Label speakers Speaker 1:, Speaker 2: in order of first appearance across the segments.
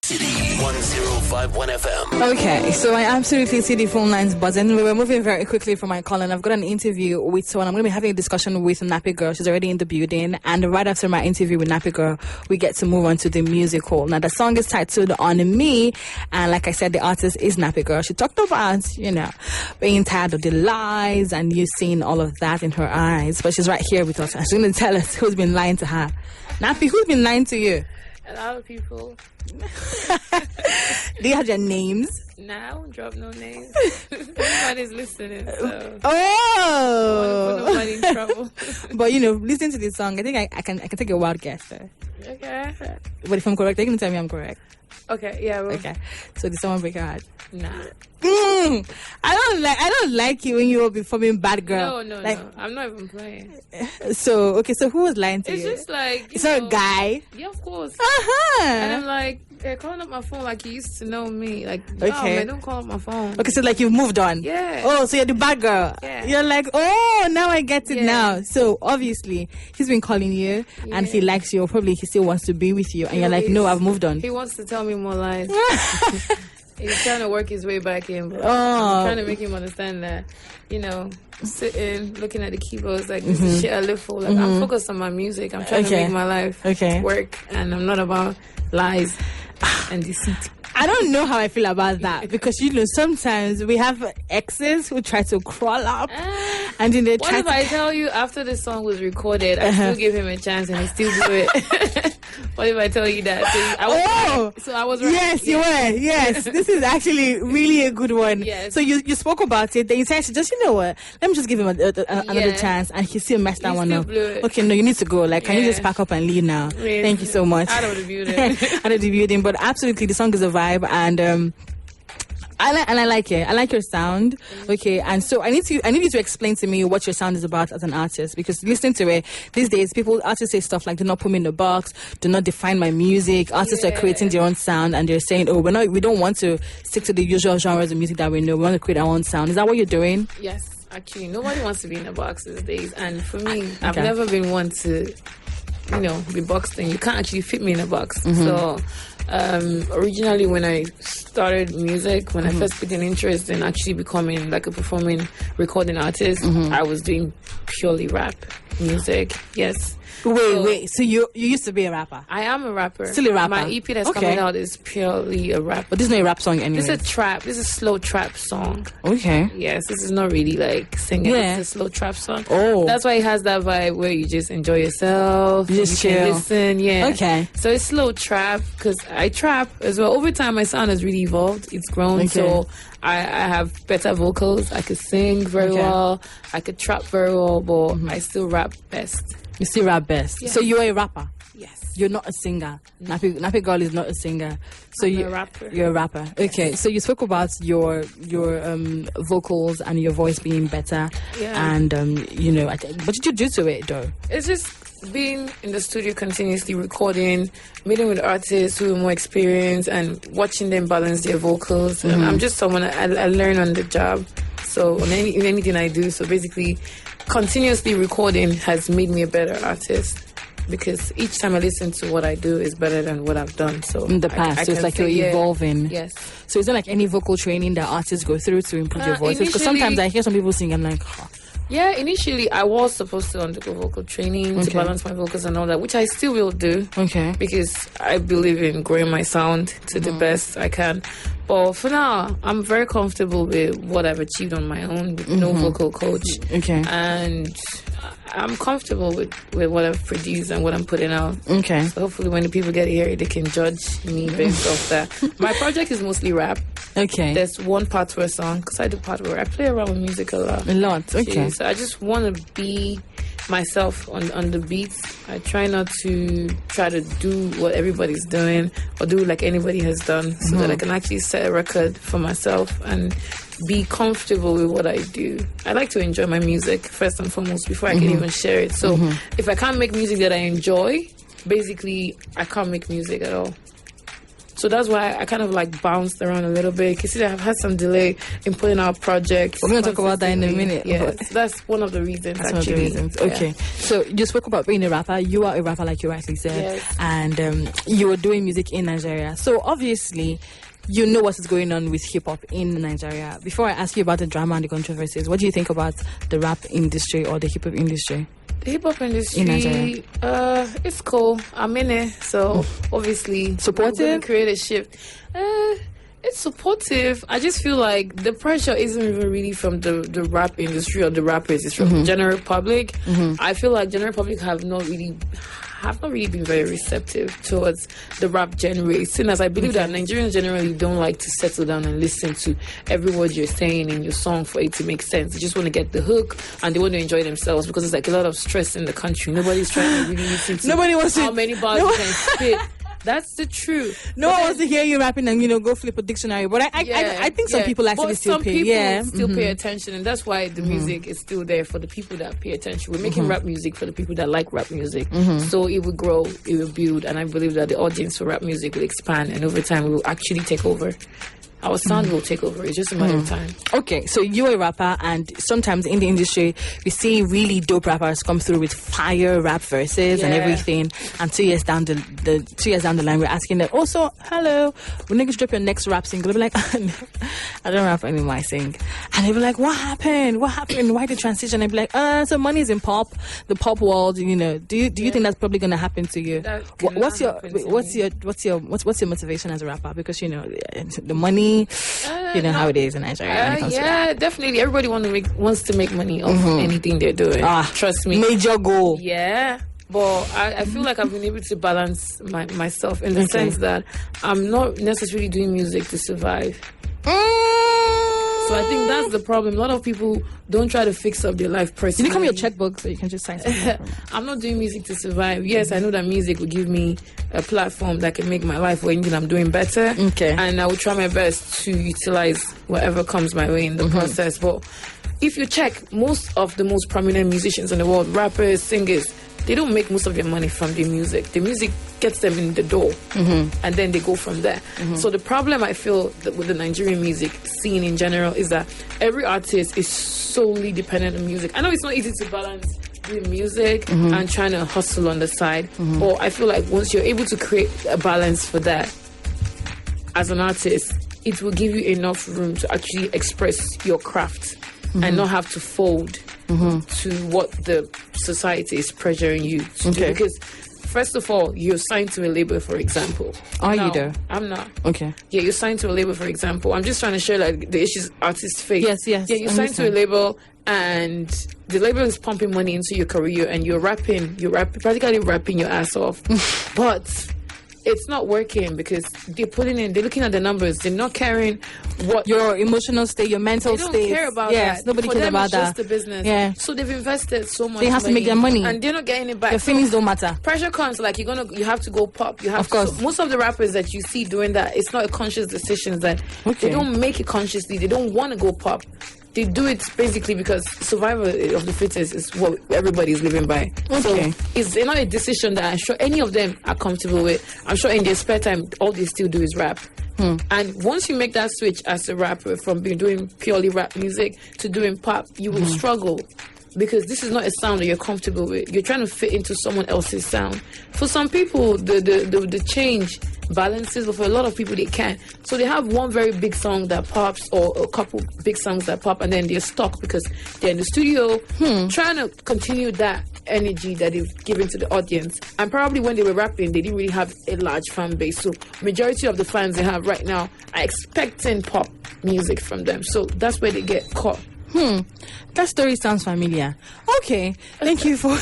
Speaker 1: City 1051 FM.
Speaker 2: Okay, so I absolutely see the phone lines buzzing. We were moving very quickly from my call, and I've got an interview with someone. I'm going to be having a discussion with Nappy Girl. She's already in the building. And right after my interview with Nappy Girl, we get to move on to the musical. Now, the song is titled On Me. And like I said, the artist is Nappy Girl. She talked about, being tired of the lies and you seeing all of that in her eyes. But she's right here with us. And she's going to tell us who's been lying to her. Nappy, who's been lying to you?
Speaker 3: A lot of people.
Speaker 2: Do you have their names?
Speaker 3: Nah, I won't drop no names. Nobody's listening, so
Speaker 2: oh,
Speaker 3: I don't want to put nobody in trouble.
Speaker 2: But listen to this song. I think I can take a wild guess there.
Speaker 3: Okay.
Speaker 2: But if I'm correct, are you gonna tell me I'm correct?
Speaker 3: Okay, yeah. Well,
Speaker 2: okay. So did someone break your heart?
Speaker 3: Nah.
Speaker 2: I don't like you when you're performing bad girl.
Speaker 3: No. I'm not even playing.
Speaker 2: So who was lying to you?
Speaker 3: It's just like
Speaker 2: it's not a guy.
Speaker 3: Yeah, of course.
Speaker 2: And
Speaker 3: I'm like, they're calling up my phone like you used to know me. Like,
Speaker 2: okay.
Speaker 3: No, man, don't call up my phone.
Speaker 2: Okay, so like you've moved on.
Speaker 3: Yeah.
Speaker 2: Oh, so you're the bad girl.
Speaker 3: Yeah.
Speaker 2: You're like, oh, now I get it now. So obviously he's been calling you and he likes you, or probably he still wants to be with you, and you're like, no, I've moved on.
Speaker 3: He wants to tell me more lies. He's trying to work his way back in, but I'm trying to make him understand that, sitting, looking at the keyboards, like, this is shit I live for. Like, I'm focused on my music. I'm trying to make my life work, and I'm not about lies and deceit.
Speaker 2: I don't know how I feel about that, because sometimes we have exes who try to crawl up and then they try.
Speaker 3: What if I tell you after the song was recorded, I still give him a chance and he still do it? What if I tell you that? So I was right.
Speaker 2: Yes, you were. Yes, this is actually really a good one.
Speaker 3: Yes.
Speaker 2: So you spoke about it. Then you said, just let me just give him another chance, and he still messed that one up. Okay, no, you need to go. Like, can you just pack up and leave now? Yes. Thank you so much.
Speaker 3: Out of the building.
Speaker 2: Out of the building. But absolutely, the song is a vibe, and I like it. I like your sound. Okay, and so I need you to explain to me what your sound is about as an artist, because listening to it these days, artists say stuff like, "Do not put me in a box. Do not define my music." Artists are creating their own sound, and they're saying, "Oh, we don't want to stick to the usual genres of music that we know. We want to create our own sound." Is that what you're doing?
Speaker 3: Yes, actually, nobody wants to be in a box these days, and for me, I've never been one to, be boxed in. You can't actually fit me in a box. So. Originally, when I started music, when I first put an interest in actually becoming like a performing recording artist, I was doing purely rap music. Yes.
Speaker 2: Wait. So you used to be a rapper? I
Speaker 3: am a rapper.
Speaker 2: Still a rapper?
Speaker 3: My EP that's coming out is purely a rap.
Speaker 2: But this is not a rap song anyway.
Speaker 3: This is a trap. This is a slow trap song.
Speaker 2: Okay.
Speaker 3: Yes, this is not really like singing. Yeah. It's a slow trap song.
Speaker 2: Oh.
Speaker 3: That's why it has that vibe where you just enjoy yourself.
Speaker 2: You just chill.
Speaker 3: Can listen. Yeah.
Speaker 2: Okay.
Speaker 3: So it's slow trap because I trap as well. Over time, my sound has really evolved. It's grown. Okay. So I have better vocals. I could sing very well. I could trap very well, but I still rap best.
Speaker 2: You still rap best. Yeah. So you're a rapper?
Speaker 3: Yes.
Speaker 2: You're not a singer. Nappy Girl is not a singer. So
Speaker 3: you're a rapper.
Speaker 2: You're a rapper. Okay. Yes. So you spoke about your vocals and your voice being better.
Speaker 3: Yeah.
Speaker 2: And what did you do to it though?
Speaker 3: It's just being in the studio continuously recording, meeting with artists who are more experienced, and watching them balance their vocals. I'm just someone I learn on the job. So in anything I do. So basically, continuously recording has made me a better artist, because each time I listen to what I do is better than what I've done. So
Speaker 2: in the past, so it's like you're evolving.
Speaker 3: Yes.
Speaker 2: So is there like any vocal training that artists go through to improve your voice? Because sometimes I hear some people sing, I'm like,
Speaker 3: Yeah, initially I was supposed to undergo vocal training to balance my vocals and all that, which I still will do.
Speaker 2: Okay.
Speaker 3: Because I believe in growing my sound to the best I can. But for now, I'm very comfortable with what I've achieved on my own with no vocal coach.
Speaker 2: Okay.
Speaker 3: And I'm comfortable with what I've produced and what I'm putting out.
Speaker 2: Okay.
Speaker 3: So hopefully when the people get here, they can judge me based off that. My project is mostly rap.
Speaker 2: Okay.
Speaker 3: There's one part to a song, because I do part where I play around with music a lot.
Speaker 2: Okay.
Speaker 3: So I just want to be myself on the beats. I try not to try to do what everybody's doing or do like anybody has done, so that I can actually set a record for myself and be comfortable with what I do. I like to enjoy my music first and foremost before I can even share it. So if I can't make music that I enjoy, basically I can't make music at all. So that's why I kind of like bounced around a little bit. You can see that I've had some delay in putting out projects.
Speaker 2: We're going to talk about that in a minute.
Speaker 3: Yes, that's one of the reasons.
Speaker 2: That's actually. One of the reasons. Okay. So you spoke about being a rapper. You are a rapper, like you rightly said.
Speaker 3: Yes.
Speaker 2: And you were doing music in Nigeria. So obviously, you know what is going on with hip-hop in Nigeria. Before I ask you about the drama and the controversies, what do you think about the rap industry or the hip-hop industry?
Speaker 3: The hip-hop industry, it's cool. I'm in it, so obviously...
Speaker 2: Supportive?
Speaker 3: Create a shift. It's supportive. I just feel like the pressure isn't even really from the rap industry or the rappers. It's from the general public. I feel like general public have not really been very receptive towards the rap genre. Seeing as I believe that Nigerians generally don't like to settle down and listen to every word you're saying in your song for it to make sense. They just want to get the hook and they want to enjoy themselves because it's like a lot of stress in the country. Nobody's trying to really listen to how many bars you can spit. That's the truth.
Speaker 2: No one wants to hear you rapping and go flip a dictionary. But I think some people actually still pay.
Speaker 3: Still pay attention, and that's why the music is still there for the people that pay attention. We're making rap music for the people that like rap music. So it will grow, it will build, and I believe that the audience for rap music will expand, and over time we will actually take over. Our sound will take over. It's just a matter of time.
Speaker 2: Okay, so you're a rapper, and sometimes in the industry, we see really dope rappers come through with fire rap verses and everything. And 2 years down the line, we're asking them, also, hello, when niggas drop your next rap single, they'll be like, I don't rap anymore, I sing. And they'll be like, what happened? Why the transition? I'd be like, so money's in pop, the pop world. Do you think that's probably going to happen to you? What's your motivation as a rapper? Because the money. How it is in Nigeria.
Speaker 3: Definitely. Everybody wants to make money off anything they're doing. Trust me.
Speaker 2: Major goal.
Speaker 3: Yeah. But I feel like I've been able to balance myself in the sense that I'm not necessarily doing music to survive. So I think that's the problem. A lot of people don't try to fix up their life personally.
Speaker 2: You come your checkbook so you can just sign something.
Speaker 3: I'm not doing music to survive. Yes, I know that music will give me a platform that can make my life or anything I'm doing better.
Speaker 2: Okay.
Speaker 3: And I will try my best to utilize whatever comes my way in the process. But if you check, most of the most prominent musicians in the world, rappers, singers, they don't make most of their money from the music. The music gets them in the door, and then they go from there. So the problem I feel that with the Nigerian music scene in general is that every artist is solely dependent on music. I know it's not easy to balance doing music and trying to hustle on the side, but I feel like once you're able to create a balance for that as an artist, it will give you enough room to actually express your craft and not have to fold to what the society is pressuring you to do. Because first of all, you're signed to a label, for example.
Speaker 2: You do?
Speaker 3: I'm not.
Speaker 2: Okay.
Speaker 3: Yeah, you're signed to a label, for example. I'm just trying to share like the issues artists face.
Speaker 2: Yes.
Speaker 3: Yeah, you're signed to a label, and the label is pumping money into your career, and you're practically rapping your ass off. But it's not working because they're looking at the numbers. They're not caring what
Speaker 2: your emotional state, your mental state.
Speaker 3: They don't care about that.
Speaker 2: Nobody cares about that.
Speaker 3: It's just a business.
Speaker 2: Yeah.
Speaker 3: So they've invested so much.
Speaker 2: They have to make their money,
Speaker 3: and they're not getting it back.
Speaker 2: Your feelings don't matter.
Speaker 3: Pressure comes like you have to go pop.
Speaker 2: Of course.
Speaker 3: So most of the rappers that you see doing that, it's not a conscious decision. That they don't make it consciously. They don't want to go pop. They do it basically because survival of the fittest is what everybody is living by.
Speaker 2: Okay.
Speaker 3: So it's not a decision that I'm sure any of them are comfortable with. I'm sure in their spare time, all they still do is rap. And once you make that switch as a rapper from doing purely rap music to doing pop, you will struggle. Because this is not a sound that you're comfortable with. You're trying to fit into someone else's sound. For some people, the change balances, but for a lot of people, they can't. So they have one very big song that pops or a couple big songs that pop, and then they're stuck because they're in the studio trying to continue that energy that they've given to the audience. And probably when they were rapping, they didn't really have a large fan base. So majority of the fans they have right now are expecting pop music from them. So that's where they get caught.
Speaker 2: That story sounds familiar. Okay, thank you for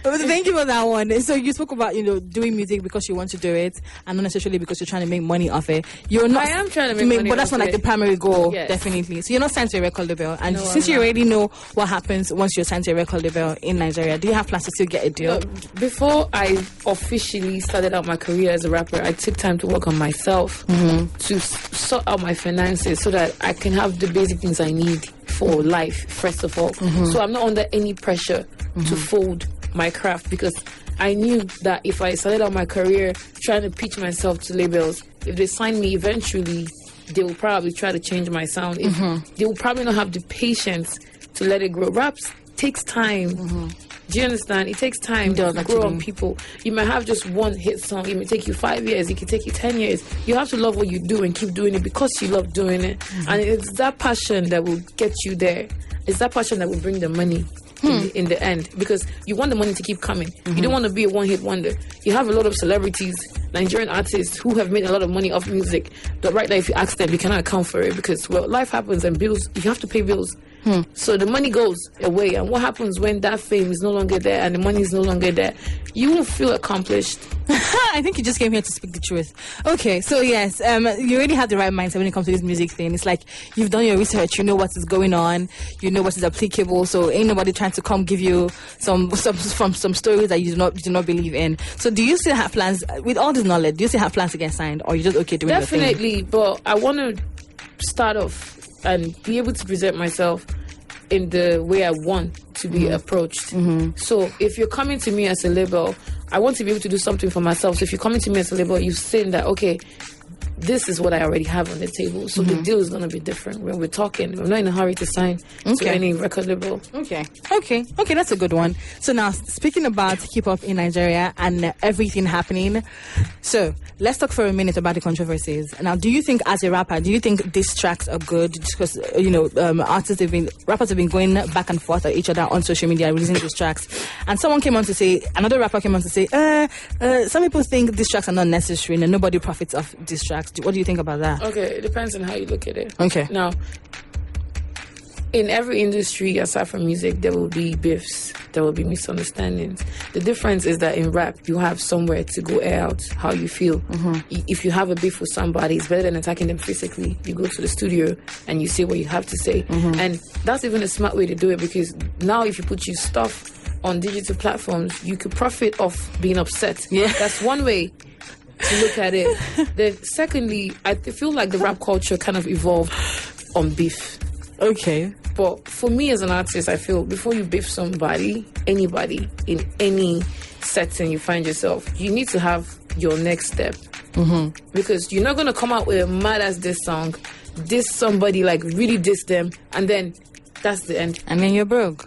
Speaker 2: thank you for that one. So you spoke about doing music because you want to do it, and not necessarily because you're trying to make money off it. You're not.
Speaker 3: I am trying to make money,
Speaker 2: but that's not like the primary goal.
Speaker 3: Yes.
Speaker 2: Definitely. So you're not signed to a record label, and since you already know what happens once you're signed to a record label in Nigeria, do you have plans to still get a deal?
Speaker 3: Before I officially started out my career as a rapper, I took time to work on myself to sort out my finances so that I can have the basic things I need for life, first of all. So I'm not under any pressure to fold my craft because I knew that if I started out my career trying to pitch myself to labels, if they sign me eventually, they will probably try to change my sound. They will probably not have the patience to let it grow. Raps takes time. Do you understand? It takes time to grow on people. You might have just one hit song. It may take you 5 years. It can take you 10 years. You have to love what you do and keep doing it because you love doing it. And it's that passion that will get you there. It's that passion that will bring the money. In the end, because you want the money to keep coming. You don't want to be a one-hit wonder. You have a lot of celebrities, Nigerian artists who have made a lot of money off music, but right now if you ask them, you cannot account for it because, well, life happens and bills, you have to pay bills. So the money goes away, and what happens when that fame is no longer there and the money is no longer there? You won't feel accomplished.
Speaker 2: I think you just came here to speak the truth. Okay, so yes, you already have the right mindset when it comes to this music thing. It's like you've done your research, you know what is going on, you know what is applicable. So ain't nobody trying to come give you some stories that you do not believe in. So do you still have plans with all this knowledge? Do you still have plans to get signed, or you just okay doing
Speaker 3: Definitely,
Speaker 2: your thing?
Speaker 3: but I want to start off and be able to present myself in the way I want to be approached. So if you're coming to me as a label, I want to be able to do something for myself. So if you're coming to me as a label, you've seen that, okay, this is what I already have on the table. So the deal is going to be different when we're talking. I'm not in a hurry to sign to any record label.
Speaker 2: Okay, that's a good one. So now, speaking about hip-hop in Nigeria and everything happening, so let's talk for a minute about the controversies. Now, do you think, as a rapper, do you think these tracks are good? Because, rappers have been going back and forth at each other on social media, releasing these tracks. And another rapper came on to say, some people think these tracks are not necessary and nobody profits off these tracks. What do you think about that?
Speaker 3: Okay, it depends on how you look at it.
Speaker 2: Okay.
Speaker 3: Now, in every industry, aside from music, there will be beefs, there will be misunderstandings. The difference is that in rap, you have somewhere to go air out how you feel. If you have a beef with somebody, it's better than attacking them physically. You go to the studio and you say what you have to say. And that's even a smart way to do it, because now if you put your stuff on digital platforms, you could profit off being upset.
Speaker 2: Yeah.
Speaker 3: That's one way to look at it. Then secondly, I feel like the rap culture kind of evolved on beef.
Speaker 2: Okay.
Speaker 3: But for me as an artist, I feel before you beef somebody, anybody, in any setting you find yourself, you need to have your next step. Because you're not going to come out with a mad as this song, diss somebody, like really diss them, and then that's the end.
Speaker 2: And then you're broke.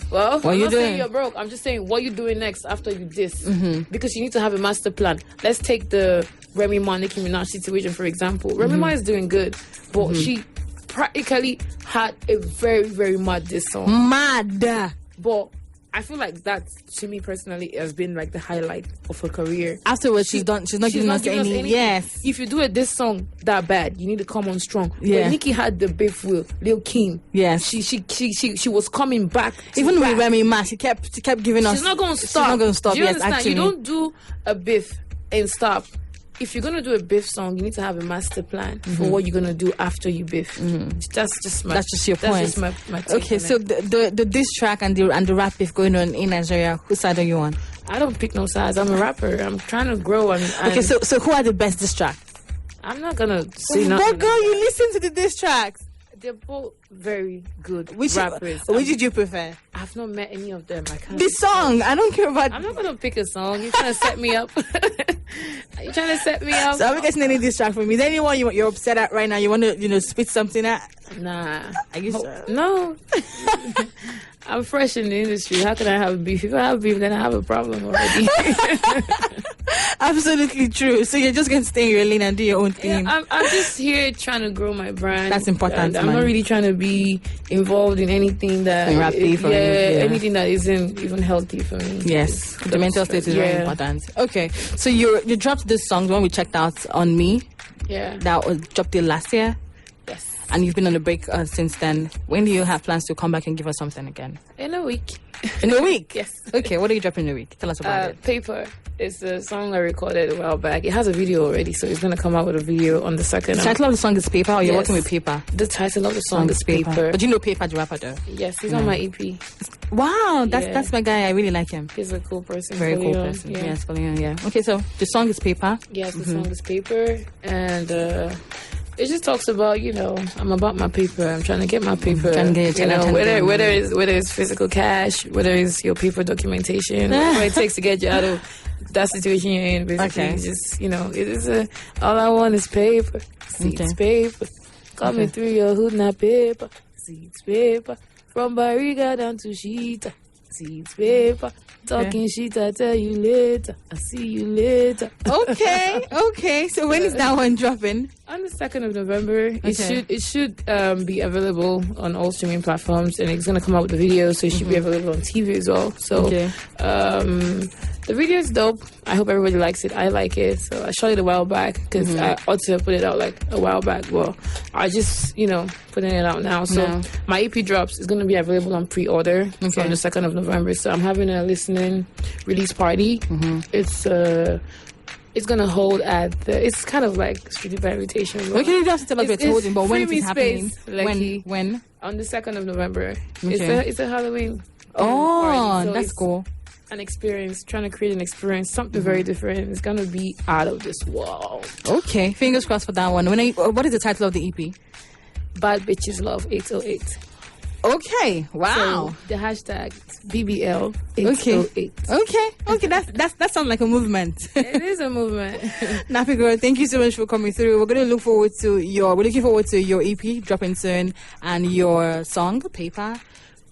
Speaker 3: Well,
Speaker 2: what
Speaker 3: I'm
Speaker 2: you
Speaker 3: not
Speaker 2: doing?
Speaker 3: saying you're broke. I'm just saying what you doing next after you diss. Because you need to have a master plan. Let's take the Remy Ma, Nicki Minaj situation, for example. Remy Ma is doing good, but she practically had a very, very mad diss song.
Speaker 2: Mad.
Speaker 3: But I feel like that, to me personally, has been like the highlight of her career.
Speaker 2: Afterwards, she's not giving us any. Yes.
Speaker 3: If you do a diss song that bad, you need to come on strong.
Speaker 2: Yeah.
Speaker 3: But Nicki had the beef with Lil Kim.
Speaker 2: Yes.
Speaker 3: She was coming back.
Speaker 2: Even with Remy Ma, she kept giving us.
Speaker 3: She's not going to stop.
Speaker 2: She's not going to stop.
Speaker 3: Do you
Speaker 2: Yes,
Speaker 3: understand?
Speaker 2: actually.
Speaker 3: You don't do a beef and stop. If you're going to do a beef song, you need to have a master plan for what you're going to do after you beef. That's just your point.
Speaker 2: That's
Speaker 3: just my take
Speaker 2: okay,
Speaker 3: on
Speaker 2: so
Speaker 3: it.
Speaker 2: the diss track and the rap beef going on in Nigeria, whose side are you on?
Speaker 3: I don't pick no sides. I'm a rapper. I'm trying to grow.
Speaker 2: Okay, so who are the best diss tracks?
Speaker 3: I'm not going to say nothing.
Speaker 2: But girl, you listen to the diss tracks.
Speaker 3: They're both very good
Speaker 2: Which
Speaker 3: rappers.
Speaker 2: Which did you prefer?
Speaker 3: I've not met any of them. I can't.
Speaker 2: The song. I don't care about.
Speaker 3: I'm not going to pick a song. You're trying to set me up. Are you trying to set me up?
Speaker 2: So are we getting any diss track from me? Is there anyone you're upset at right now? You want to spit something at?
Speaker 3: Nah.
Speaker 2: Are you sure?
Speaker 3: No. I'm fresh in the industry. How can I have beef? If I have beef, then I have a problem already.
Speaker 2: Absolutely true. So you're just going to stay in your lane and do your own thing.
Speaker 3: Yeah, I'm just here trying to grow my brand.
Speaker 2: That's important.
Speaker 3: I'm not really trying to be involved in anything that anything that isn't even healthy for me.
Speaker 2: Yes, the mental state is very important. Okay, so you dropped this song, the one we checked out, On Me.
Speaker 3: Yeah,
Speaker 2: that was dropped it last year.
Speaker 3: Yes.
Speaker 2: And you've been on a break since then. When do you have plans to come back and give us something again?
Speaker 3: In a week.
Speaker 2: In a week?
Speaker 3: Yes.
Speaker 2: Okay, what are you dropping in a week? Tell us about it.
Speaker 3: Paper. It's a song I recorded a while back. It has a video already, so it's going to come out with a video on the 2nd.
Speaker 2: The title of the song is Paper, or you're working with Paper?
Speaker 3: The title of the song is Paper.
Speaker 2: But you know Paper, the rapper, though?
Speaker 3: Yes, he's on my EP.
Speaker 2: Wow, that's my guy. I really like him.
Speaker 3: He's a cool person.
Speaker 2: Very cool person. Yes, yeah. Okay, so the song is Paper.
Speaker 3: Yes, the song is Paper. And It just talks about, I'm about my paper. I'm trying to get my paper.
Speaker 2: Whether
Speaker 3: Whether it's physical cash, whether it's your paper documentation, whatever it takes to get you out of that situation you're in. Basically,
Speaker 2: Okay.
Speaker 3: just it is all I want is paper, seeds, paper. Coming through your hood, not paper, seeds, paper. From Barriga down to Sheeta, seeds, paper. Talking shit, I tell you later. I see you later.
Speaker 2: Okay. So when is that one dropping?
Speaker 3: On the 2nd of November. It should be available on all streaming platforms, and it's gonna come out with the video, so it should be available on TV as well. So the video is dope. I hope everybody likes it. I like it. So I shot it a while back because I ought to have put it out like a while back. Well, I just putting it out now. So my EP drops is gonna be available on pre-order on the 2nd of November. So I'm having a listening release party. It's gonna hold at it's kind of like Street by Invitation.
Speaker 2: Okay, you don't have to tell us where it's holding, but when it's happening? When?
Speaker 3: On the 2nd of November. It's a Halloween.
Speaker 2: Oh,
Speaker 3: so
Speaker 2: that's cool.
Speaker 3: An experience, trying to create an experience, something very different. It's gonna be out of this world.
Speaker 2: Okay, fingers crossed for that one. What is the title of the EP?
Speaker 3: Bad Bitches Love 808.
Speaker 2: Okay, wow.
Speaker 3: So the hashtag BBL 808.
Speaker 2: Okay. That sounds like a movement.
Speaker 3: It is a movement.
Speaker 2: Nappy Girl, thank you so much for coming through. We're looking forward to your EP dropping soon and your song Paper.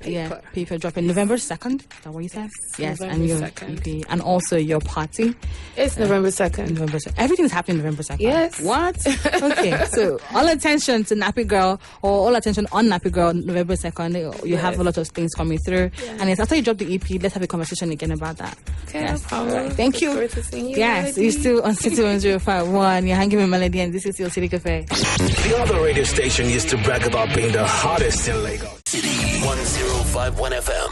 Speaker 2: Yeah, Paper dropping November 2nd. Is that what you said? Yes,
Speaker 3: November
Speaker 2: and your
Speaker 3: 2nd.
Speaker 2: EP and also your party.
Speaker 3: It's November 2nd.
Speaker 2: November 2nd. Everything's happening November 2nd.
Speaker 3: Yes.
Speaker 2: What? Okay, so all attention to Nappy Girl, or all attention on Nappy Girl November 2nd. You have a lot of things coming through. Yeah. And after you drop the EP, let's have a conversation again about that.
Speaker 3: Okay,
Speaker 2: yes.
Speaker 3: no problem.
Speaker 2: Right. Thank you. Yes,
Speaker 3: Melody.
Speaker 2: you're still on City 1051. You're hanging with Melody, and this is your City Cafe.
Speaker 1: The other radio station used to brag about being the hottest in Lagos. City 1051 FM.